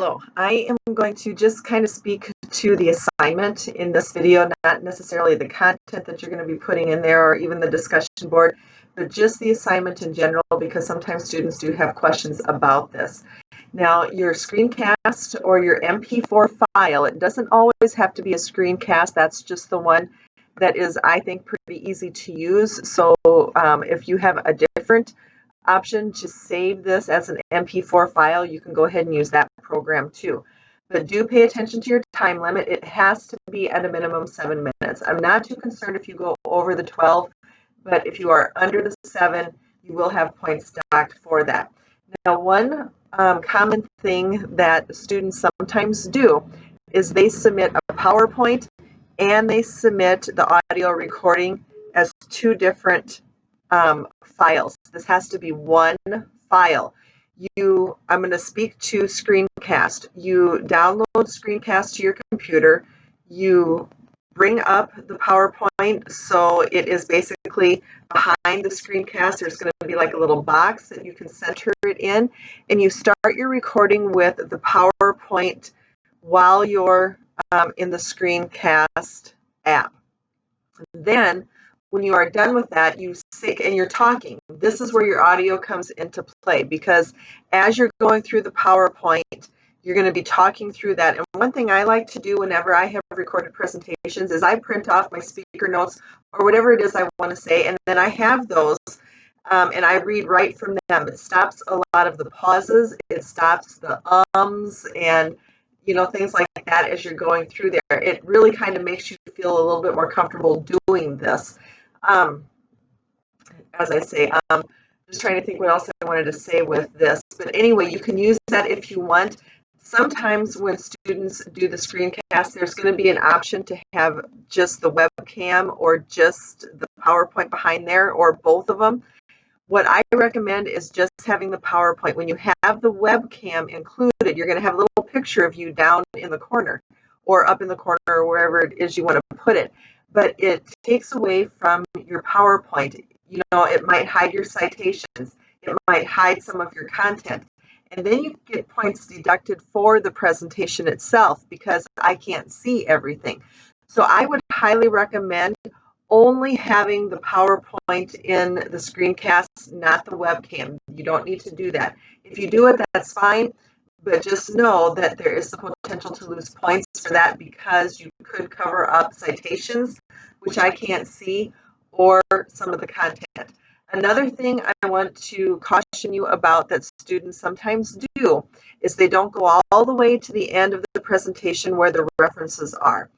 Hello, I am going to just kind of speak to the assignment in this video, not necessarily the content that you're going to be putting in there or even the discussion board, but just the assignment in general, because sometimes students do have questions about this. Now, your screencast or your MP4 file, it doesn't always have to be a screencast. That's just the one that is, I think, pretty easy to use. So if you have a different option to save this as an MP4 file, you can go ahead and use that program too. But do pay attention to your time limit. It has to be at a minimum 7 minutes. I'm not too concerned if you go over the 12, but if you are under the 7, you will have points docked for that. Now, one common thing that students sometimes do is they submit a PowerPoint and they submit the audio recording as two different files. This has to be one file. I'm going to speak to Screencast. You download Screencast to your computer. You bring up the PowerPoint, so it is basically behind the screencast. There's going to be like a little box that you can center it in, and you start your recording with the PowerPoint while you're in the Screencast app. Then, when you are done with that, you sync and you're talking. This is where your audio comes into play, because as you're going through the PowerPoint, you're going to be talking through that. And one thing I like to do whenever I have recorded presentations is I print off my speaker notes or whatever it is I want to say, and then I have those and I read right from them. It stops a lot of the pauses. It stops the ums and things like that as you're going through there. It really kind of makes you feel a little bit more comfortable doing this. As I say, just trying to think what else I wanted to say with this. But anyway, you can use that if you want. Sometimes when students do the screencast, there's going to be an option to have just the webcam or just the PowerPoint behind there, or both of them. What I recommend is just having the PowerPoint. When you have the webcam included, you're going to have a little picture of you down in the corner or up in the corner or wherever it is you want to put it. But it takes away from your PowerPoint. It might hide your citations. It might hide some of your content. And then you get points deducted for the presentation itself because I can't see everything. So I would highly recommend only having the PowerPoint in the screencast, not the webcam. You don't need to do that. If you do it, that's fine, but just know that there is the potential to lose points for that because you could cover up citations, which I can't see, or some of the content. Another thing I want to caution you about that students sometimes do is they don't go all the way to the end of the presentation where the references are.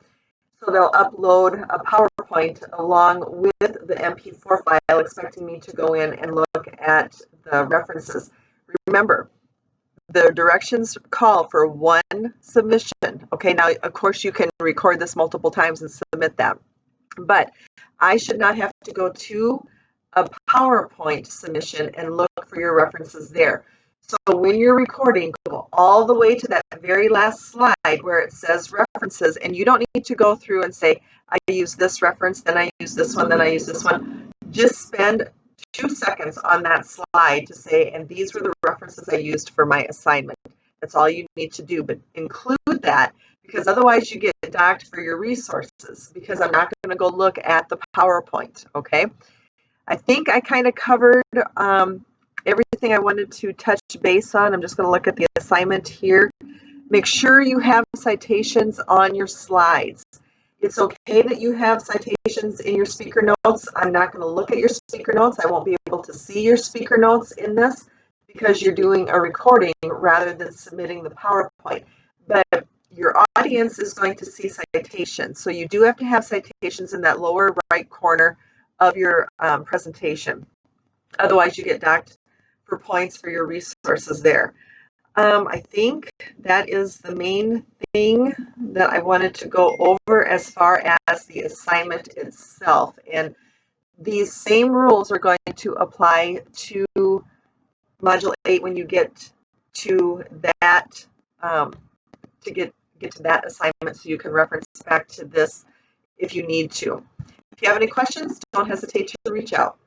So they'll upload a PowerPoint along with the MP4 file, expecting me to go in and look at the references. Remember, the directions call for one submission. Okay, now, of course, you can record this multiple times and submit that. But I should not have to go to a PowerPoint submission and look for your references there. So when you're recording, go all the way to that very last slide where it says references, and you don't need to go through and say, I use this reference, then I use this one, then I use this one. Just spend 2 seconds on that slide to say, and these were the references I used for my assignment. That's all you need to do, but include that because otherwise you get docked for your resources because I'm not going to go look at the PowerPoint, okay? I think I kind of covered everything I wanted to touch base on. I'm just going to look at the assignment here. Make sure you have citations on your slides. It's okay that you have citations in your speaker notes. I'm not going to look at your speaker notes. I won't be able to see your speaker notes in this because you're doing a recording rather than submitting the PowerPoint. But your audience is going to see citations. So you do have to have citations in that lower right corner of your presentation. Otherwise, you get docked for points for your resources there. I think that is the main thing that I wanted to go over as far as the assignment itself. And these same rules are going to apply to Module 8 when you get to that, to get to that assignment, so you can reference back to this if you need to. If you have any questions, don't hesitate to reach out.